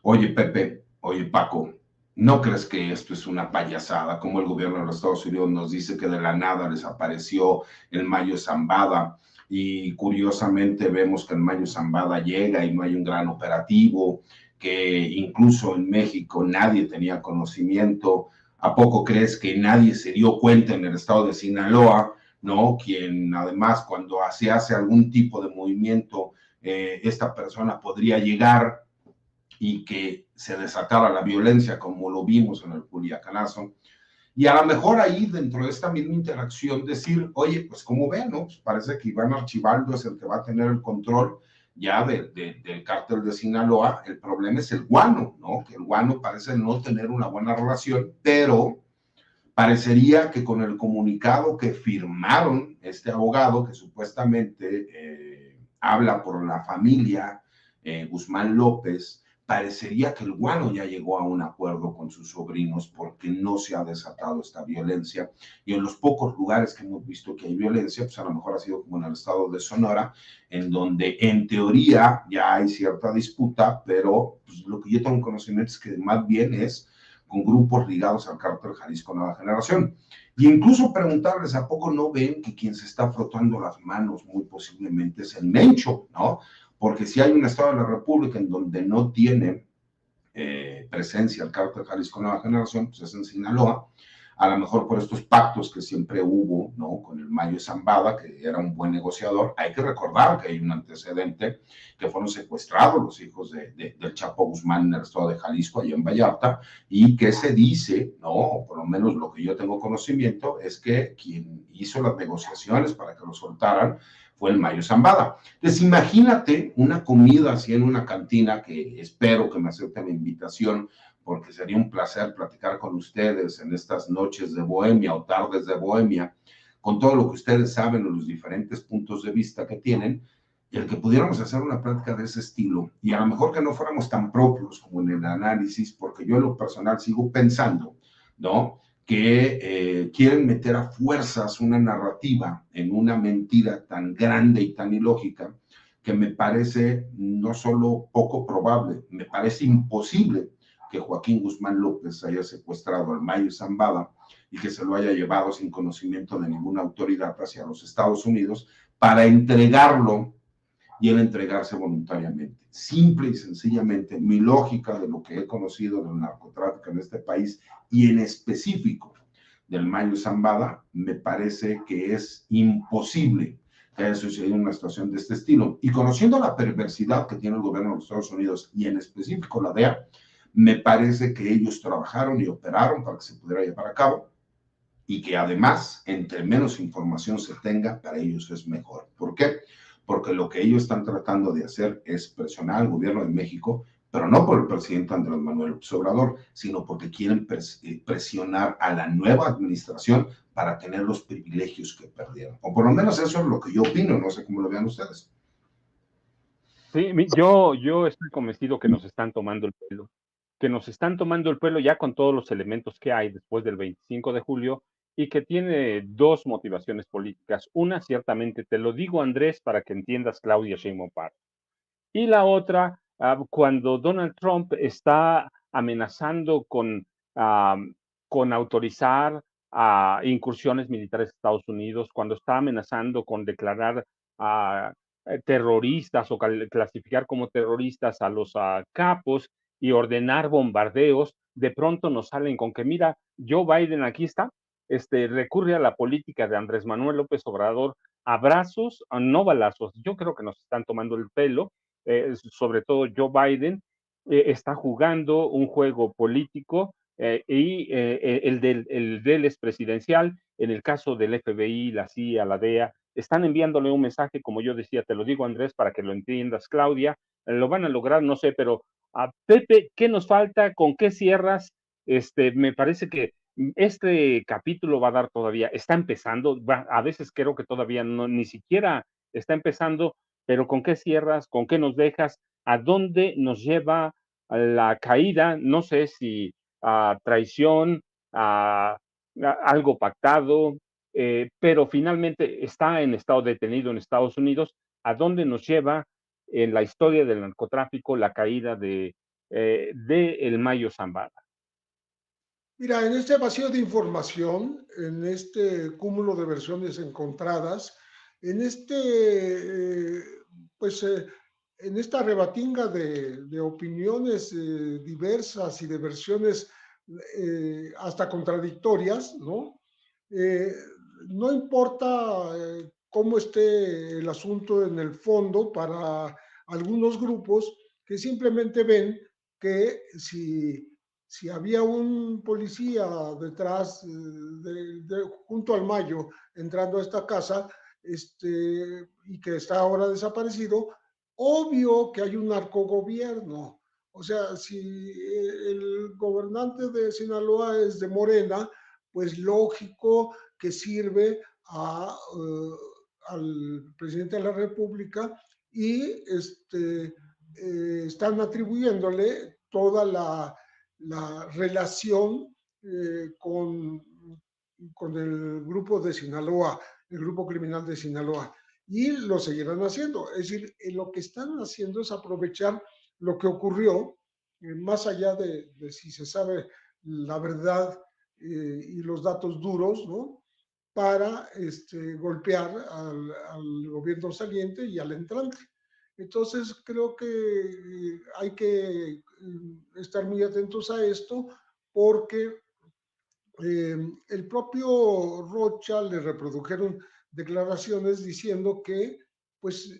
Oye, Pepe, oye, Paco, ¿no crees que esto es una payasada? Como el gobierno de los Estados Unidos nos dice que de la nada les apareció el Mayo Zambada y curiosamente vemos que el Mayo Zambada llega y no hay un gran operativo, que incluso en México nadie tenía conocimiento. ¿A poco crees que nadie se dio cuenta en el estado de Sinaloa, ¿no? Quien además cuando se hace algún tipo de movimiento, esta persona podría llegar y que se desatara la violencia como lo vimos en el Culiacanazo. Y a lo mejor ahí dentro de esta misma interacción decir, oye, pues como ven, ¿no? Pues parece que Iván Archibaldo es el que va a tener el control ya del cártel de Sinaloa. El problema es el guano, ¿no? Que el guano parece no tener una buena relación, pero parecería que con el comunicado que firmaron este abogado, que supuestamente habla por la familia Guzmán López, parecería que el guano ya llegó a un acuerdo con sus sobrinos porque no se ha desatado esta violencia. Y en los pocos lugares que hemos visto que hay violencia, pues a lo mejor ha sido como en el estado de Sonora, en donde en teoría ya hay cierta disputa, pero pues, lo que yo tengo conocimiento es que más bien es con grupos ligados al cártel Jalisco Nueva Generación. Y incluso preguntarles, ¿a poco no ven que quien se está frotando las manos muy posiblemente es el Mencho, ¿no? Porque si hay un estado de la República en donde no tiene presencia el cártel Jalisco Nueva Generación, pues es en Sinaloa, a lo mejor por estos pactos que siempre hubo, ¿no? Con el Mayo Zambada, que era un buen negociador. Hay que recordar que hay un antecedente, que fueron secuestrados los hijos del Chapo Guzmán en el estado de Jalisco, allá en Vallarta, y que se dice, ¿no? O por lo menos lo que yo tengo conocimiento, es que quien hizo las negociaciones para que lo soltaran fue el Mayo Zambada. Entonces, imagínate una comida así en una cantina, que espero que me acepten la invitación, porque sería un placer platicar con ustedes en estas noches de bohemia o tardes de bohemia, con todo lo que ustedes saben o los diferentes puntos de vista que tienen, y el que pudiéramos hacer una plática de ese estilo, y a lo mejor que no fuéramos tan propios como en el análisis, porque yo en lo personal sigo pensando ¿no? Que quieren meter a fuerzas una narrativa en una mentira tan grande y tan ilógica que me parece no solo poco probable, me parece imposible que Joaquín Guzmán López haya secuestrado al Mayo Zambada y que se lo haya llevado sin conocimiento de ninguna autoridad hacia los Estados Unidos para entregarlo y el entregarse voluntariamente. Simple y sencillamente, mi lógica de lo que he conocido del narcotráfico en este país y en específico del Mayo Zambada, me parece que es imposible que haya sucedido una situación de este estilo. Y conociendo la perversidad que tiene el gobierno de los Estados Unidos y en específico la DEA, me parece que ellos trabajaron y operaron para que se pudiera llevar a cabo y que además, entre menos información se tenga, para ellos es mejor. ¿Por qué? Porque lo que ellos están tratando de hacer es presionar al gobierno de México, pero no por el presidente Andrés Manuel López Obrador, sino porque quieren presionar a la nueva administración para tener los privilegios que perdieron. O por lo menos eso es lo que yo opino, no sé cómo lo vean ustedes. Sí, yo estoy convencido que nos están tomando el pelo, que nos están tomando el pelo ya con todos los elementos que hay después del 25 de julio y que tiene dos motivaciones políticas. Una, ciertamente, te lo digo, Andrés, para que entiendas, Claudia Sheinbaum Pardo. Y la otra, cuando Donald Trump está amenazando con autorizar incursiones militares a Estados Unidos, cuando está amenazando con declarar a terroristas o clasificar como terroristas a los capos y ordenar bombardeos, de pronto nos salen con que, mira, Joe Biden aquí está, recurre a la política de Andrés Manuel López Obrador, abrazos, no balazos. Yo creo que nos están tomando el pelo, sobre todo Joe Biden, está jugando un juego político y el del es presidencial. En el caso del FBI, la CIA, la DEA, están enviándole un mensaje, como yo decía, te lo digo, Andrés, para que lo entiendas, Claudia. Lo van a lograr, no sé, pero a Pepe, ¿qué nos falta? ¿Con qué cierras? Me parece que este capítulo va a dar todavía, está empezando, a veces creo que todavía no, ni siquiera está empezando, pero ¿con qué cierras? ¿Con qué nos dejas? ¿A dónde nos lleva la caída? No sé si a traición, a algo pactado, pero finalmente está en estado detenido en Estados Unidos. ¿A dónde nos lleva en la historia del narcotráfico la caída de el Mayo Zambada? Mira, en este vacío de información, en este cúmulo de versiones encontradas, en pues, en esta rebatinga de opiniones diversas y de versiones hasta contradictorias, ¿no? Eh, no importa cómo esté el asunto en el fondo para algunos grupos que simplemente ven que si había un policía detrás, junto al Mayo, entrando a esta casa, y que está ahora desaparecido, obvio que hay un narcogobierno. O sea, si el gobernante de Sinaloa es de Morena, pues lógico que sirve al presidente de la República y están atribuyéndole toda la relación con el grupo de Sinaloa, el grupo criminal de Sinaloa. Y lo seguirán haciendo. Es decir, lo que están haciendo es aprovechar lo que ocurrió, más allá de si se sabe la verdad y los datos duros, ¿no? Para golpear al gobierno saliente y al entrante. Entonces, creo que hay que estar muy atentos a esto porque el propio Rocha le reprodujeron declaraciones diciendo que, pues,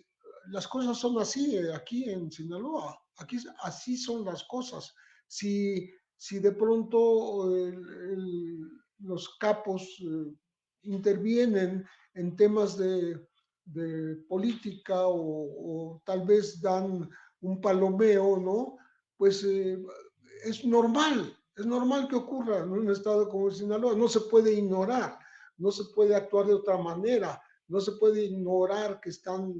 las cosas son así aquí en Sinaloa, aquí así son las cosas. Si de pronto los capos intervienen en temas de política o tal vez dan un palomeo, ¿no? Pues es normal que ocurra en un estado como Sinaloa, no se puede ignorar, no se puede actuar de otra manera, no se puede ignorar que están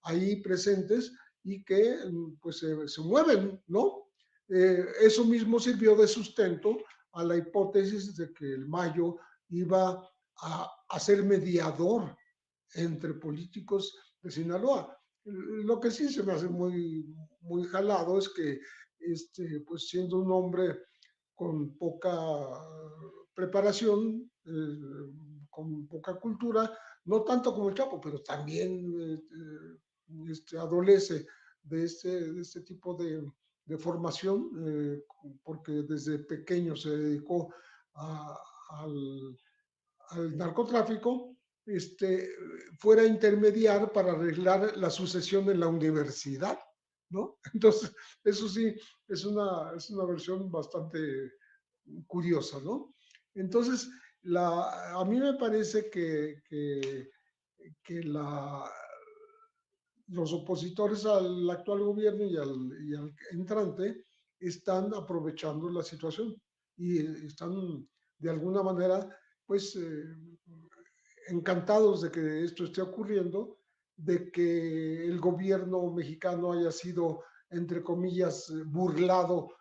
ahí presentes y que pues se mueven, ¿no? Eso mismo sirvió de sustento a la hipótesis de que el Mayo iba a ser mediador entre políticos de Sinaloa. Lo que sí se me hace muy jalado es que, pues siendo un hombre con poca preparación, con poca cultura, no tanto como el Chapo, pero también adolece de este tipo de formación, porque desde pequeño se dedicó al narcotráfico, fuera a intermediar para arreglar la sucesión en la universidad, ¿no? Entonces, eso sí, es una versión bastante curiosa, ¿no? Entonces, a mí me parece que los opositores al actual gobierno y al entrante están aprovechando la situación y están de alguna manera, pues, encantados de que esto esté ocurriendo, de que el gobierno mexicano haya sido, entre comillas, burlado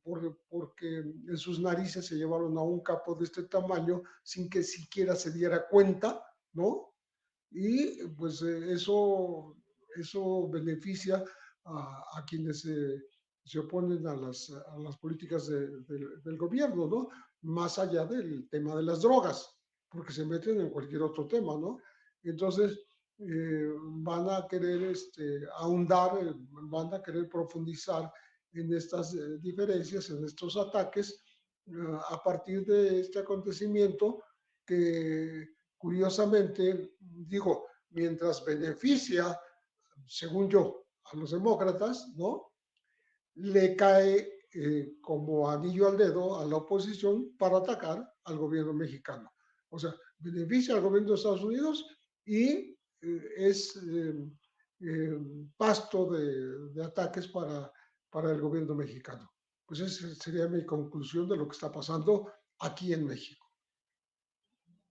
porque en sus narices se llevaron a un capo de este tamaño sin que siquiera se diera cuenta, ¿no? Y pues eso beneficia a quienes se oponen a las políticas del gobierno, ¿no? Más allá del tema de las drogas, porque se meten en cualquier otro tema, ¿no? Entonces, van a querer ahondar, van a querer profundizar en estas diferencias, en estos ataques, a partir de este acontecimiento que curiosamente, digo, mientras beneficia, según yo, a los demócratas, ¿no? Le cae como anillo al dedo a la oposición para atacar al gobierno mexicano. O sea, beneficia al gobierno de Estados Unidos y es pasto de ataques para el gobierno mexicano. Pues esa sería mi conclusión de lo que está pasando aquí en México.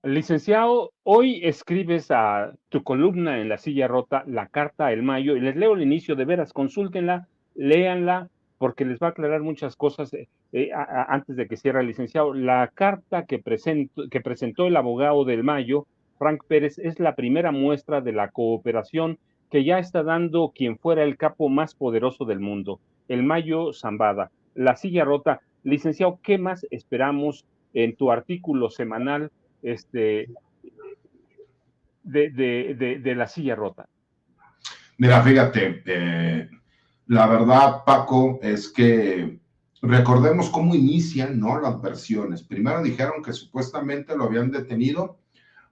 Licenciado, hoy escribes a tu columna en La Silla Rota, La Carta El Mayo, y les leo el inicio, de veras, consúltenla, léanla, porque les va a aclarar muchas cosas antes de que cierre el licenciado. La carta que presentó el abogado del Mayo, Frank Pérez, es la primera muestra de la cooperación que ya está dando quien fuera el capo más poderoso del mundo, el Mayo Zambada. La Silla Rota. Licenciado, ¿qué más esperamos en tu artículo semanal de La Silla Rota? Mira, fíjate, la verdad, Paco, es que recordemos cómo inician, ¿no?, las versiones. Primero dijeron que supuestamente lo habían detenido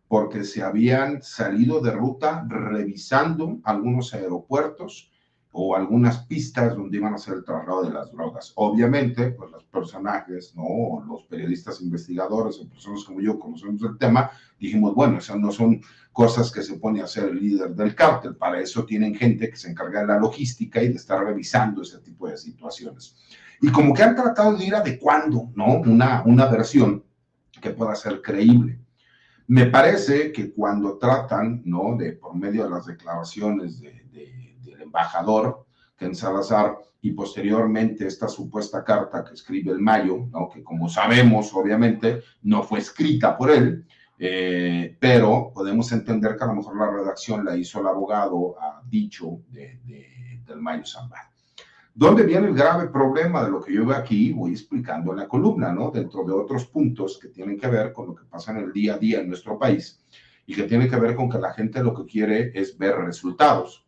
porque se habían salido de ruta revisando algunos aeropuertos o algunas pistas donde iban a hacer el traslado de las drogas. Obviamente, pues los personajes, ¿no?, los periodistas investigadores o personas como yo conocemos el tema, dijimos, bueno, esas no son cosas que se pone a hacer el líder del cártel, para eso tienen gente que se encarga de la logística y de estar revisando ese tipo de situaciones. Y como que han tratado de ir adecuando, ¿no?, una versión que pueda ser creíble. Me parece que cuando tratan, ¿no?, de por medio de las declaraciones del embajador Ken Salazar y posteriormente esta supuesta carta que escribe el Mayo, ¿no?, que como sabemos, obviamente, no fue escrita por él, pero podemos entender que a lo mejor la redacción la hizo el abogado a dicho del Mayo Zambada. ¿Dónde viene el grave problema de lo que yo veo aquí? Voy explicando en la columna, ¿no?, dentro de otros puntos que tienen que ver con lo que pasa en el día a día en nuestro país y que tiene que ver con que la gente lo que quiere es ver resultados.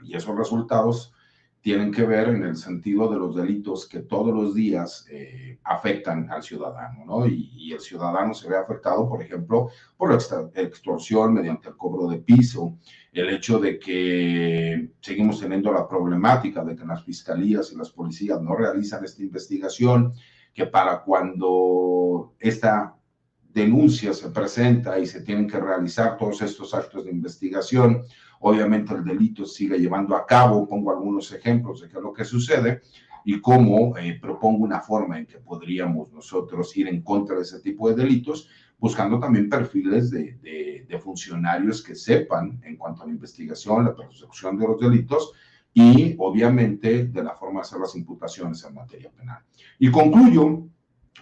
Y esos resultados tienen que ver en el sentido de los delitos que todos los días afectan al ciudadano, ¿no? Y el ciudadano se ve afectado, por ejemplo, por la extorsión mediante el cobro de piso, el hecho de que seguimos teniendo la problemática de que las fiscalías y las policías no realizan esta investigación, que para cuando esta denuncia se presenta y se tienen que realizar todos estos actos de investigación, obviamente el delito sigue llevando a cabo. Pongo algunos ejemplos de qué es lo que sucede y cómo propongo una forma en que podríamos nosotros ir en contra de ese tipo de delitos, buscando también perfiles de funcionarios que sepan en cuanto a la investigación, la persecución de los delitos y obviamente de la forma de hacer las imputaciones en materia penal. Y concluyo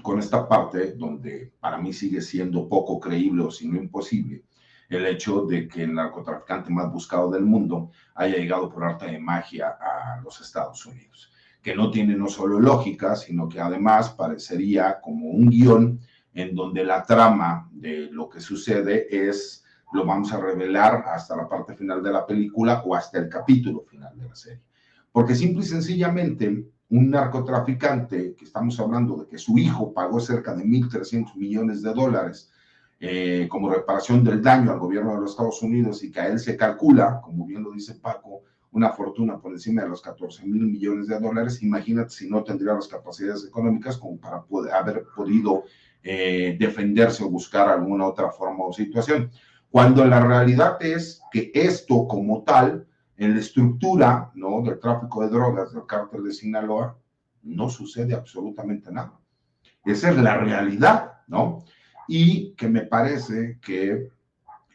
con esta parte donde para mí sigue siendo poco creíble o si no imposible el hecho de que el narcotraficante más buscado del mundo haya llegado por arte de magia a los Estados Unidos, que no tiene no solo lógica, sino que además parecería como un guión en donde la trama de lo que sucede es, lo vamos a revelar hasta la parte final de la película o hasta el capítulo final de la serie. Porque simple y sencillamente un narcotraficante, que estamos hablando de que su hijo pagó cerca de $1.300 millones como reparación del daño al gobierno de los Estados Unidos y que a él se calcula, como bien lo dice Paco, una fortuna por encima de los $14 mil millones, imagínate si no tendría las capacidades económicas como para haber podido defenderse o buscar alguna otra forma o situación. Cuando la realidad es que esto como tal, en la estructura, ¿no?, del tráfico de drogas del cártel de Sinaloa, no sucede absolutamente nada. Esa es la realidad, ¿no? Y que me parece que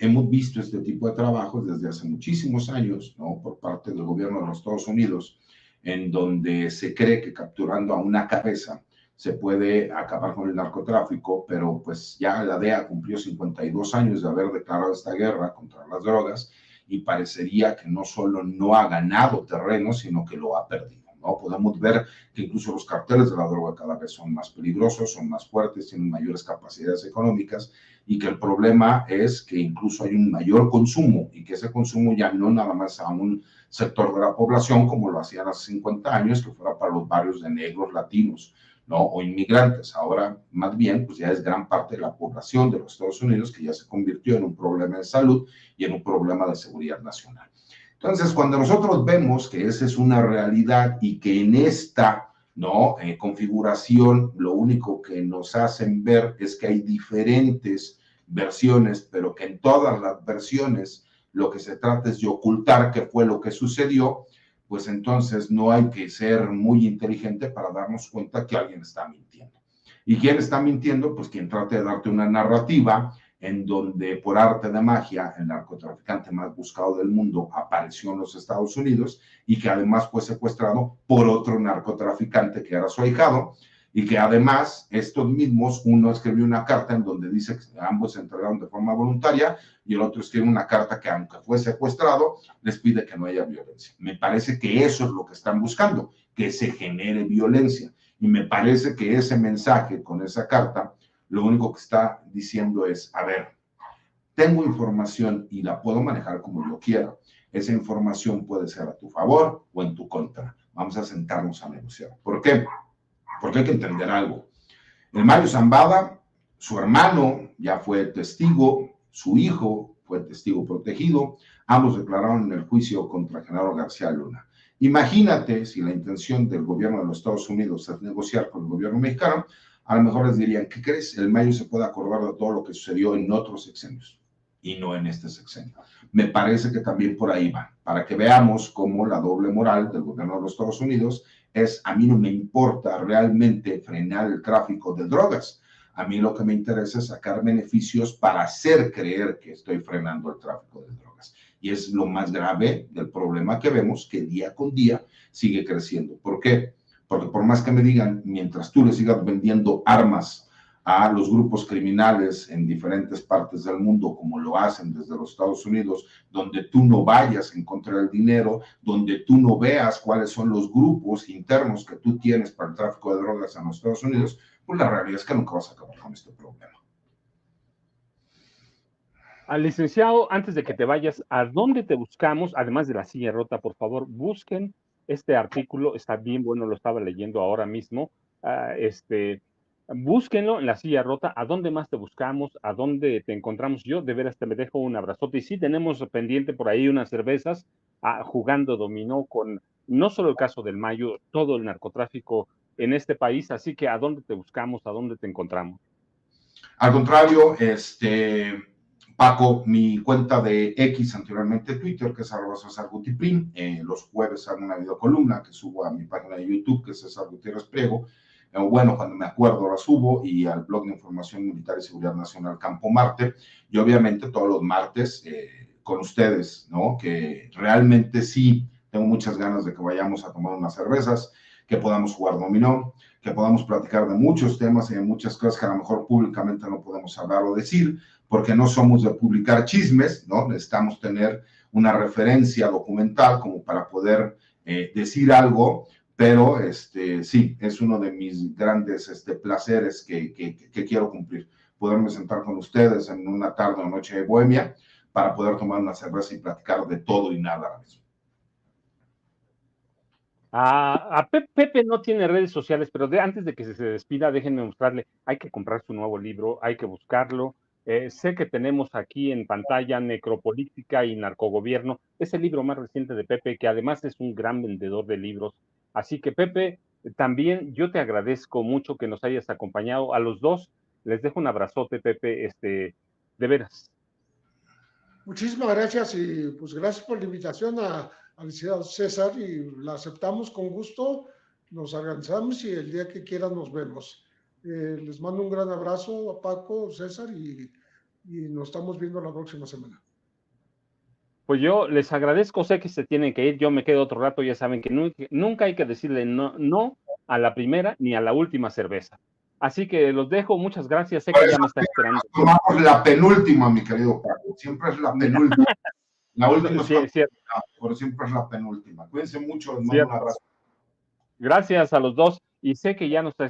hemos visto este tipo de trabajos desde hace muchísimos años, ¿no?, por parte del gobierno de los Estados Unidos, en donde se cree que capturando a una cabeza se puede acabar con el narcotráfico, pero pues ya la DEA cumplió 52 años de haber declarado esta guerra contra las drogas y parecería que no solo no ha ganado terreno, sino que lo ha perdido, ¿no? Podemos ver que incluso los carteles de la droga cada vez son más peligrosos, son más fuertes, tienen mayores capacidades económicas y que el problema es que incluso hay un mayor consumo y que ese consumo ya no nada más a un sector de la población como lo hacían hace 50 años, que fuera para los barrios de negros, latinos, ¿no?, o inmigrantes. Ahora, más bien, pues ya es gran parte de la población de los Estados Unidos que ya se convirtió en un problema de salud y en un problema de seguridad nacional. Entonces, cuando nosotros vemos que esa es una realidad y que en esta, ¿no?, configuración, lo único que nos hacen ver es que hay diferentes versiones, pero que en todas las versiones lo que se trata es de ocultar qué fue lo que sucedió, pues entonces no hay que ser muy inteligente para darnos cuenta que alguien está mintiendo. ¿Y quién está mintiendo? Pues quien trate de darte una narrativa en donde por arte de magia el narcotraficante más buscado del mundo apareció en los Estados Unidos y que además fue secuestrado por otro narcotraficante que era su ahijado y que además estos mismos, uno escribió una carta en donde dice que ambos se entregaron de forma voluntaria y el otro escribe una carta que aunque fue secuestrado, les pide que no haya violencia. Me parece que eso es lo que están buscando, que se genere violencia. Y me parece que ese mensaje con esa carta, lo único que está diciendo es, a ver, tengo información y la puedo manejar como yo quiera. Esa información puede ser a tu favor o en tu contra. Vamos a sentarnos a negociar. ¿Por qué? Porque hay que entender algo. El Mayo Zambada, su hermano ya fue testigo, su hijo fue testigo protegido, ambos declararon en el juicio contra Genaro García Luna. Imagínate si la intención del gobierno de los Estados Unidos es negociar con el gobierno mexicano, a lo mejor les dirían, ¿qué crees? El Mayo se puede acordar de todo lo que sucedió en otros sexenios y no en este sexenio. Me parece que también por ahí va, para que veamos cómo la doble moral del gobierno de los Estados Unidos es, a mí no me importa realmente frenar el tráfico de drogas, a mí lo que me interesa es sacar beneficios para hacer creer que estoy frenando el tráfico de drogas. Y es lo más grave del problema que vemos, que día con día sigue creciendo. ¿Por qué? Porque por más que me digan, mientras tú le sigas vendiendo armas a los grupos criminales en diferentes partes del mundo, como lo hacen desde los Estados Unidos, donde tú no vayas en contra del dinero, donde tú no veas cuáles son los grupos internos que tú tienes para el tráfico de drogas en los Estados Unidos, pues la realidad es que nunca vas a acabar con este problema. Al licenciado, antes de que te vayas, ¿a dónde te buscamos? Además de La Silla Rota, por favor, busquen este artículo, está bien bueno, lo estaba leyendo ahora mismo. Búsquenlo en La Silla Rota. ¿A dónde más te buscamos? ¿A dónde te encontramos? Yo de veras te me dejo un abrazote. Y sí, tenemos pendiente por ahí unas cervezas jugando dominó con no solo el caso del Mayo, todo el narcotráfico en este país. Así que ¿a dónde te buscamos? ¿A dónde te encontramos? Al contrario, Paco, mi cuenta de X, anteriormente Twitter, que es @CesarGutiPrim, los jueves hago una videocolumna que subo a mi página de YouTube, que es César Gutiérrez Priego. Bueno, cuando me acuerdo la subo, y al blog de Información Militar y Seguridad Nacional Campo Marte, y obviamente todos los martes con ustedes, ¿no? Que realmente sí tengo muchas ganas de que vayamos a tomar unas cervezas. que podamos jugar dominó, que podamos platicar de muchos temas y de muchas cosas que a lo mejor públicamente no podemos hablar o decir, porque no somos de publicar chismes, ¿no? Necesitamos tener una referencia documental como para poder decir algo, pero sí, es uno de mis grandes placeres que quiero cumplir, poderme sentar con ustedes en una tarde o noche de bohemia para poder tomar una cerveza y platicar de todo y nada a la vez. Pepe no tiene redes sociales, pero antes de que se despida, déjenme mostrarle, hay que comprar su nuevo libro, hay que buscarlo. Sé que tenemos aquí en pantalla Necropolítica y Narcogobierno, es el libro más reciente de Pepe, que además es un gran vendedor de libros. Así que Pepe, también yo te agradezco mucho que nos hayas acompañado. A los dos les dejo un abrazote, Pepe, de veras. Muchísimas gracias y pues gracias por la invitación al licenciado César y la aceptamos con gusto, nos organizamos y el día que quieran nos vemos. Les mando un gran abrazo a Paco, César y nos estamos viendo la próxima semana. Pues yo les agradezco, sé que se tienen que ir, yo me quedo otro rato, ya saben que nunca hay que decirle no a la primera ni a la última cerveza. Así que los dejo, muchas gracias, sé que ya me está esperando. Tomamos la penúltima, mi querido Paco, siempre es la penúltima. La última sí, es cierto. Pero siempre es la penúltima. Cuídense mucho, les mando un abrazo. Gracias a los dos, y sé que ya no está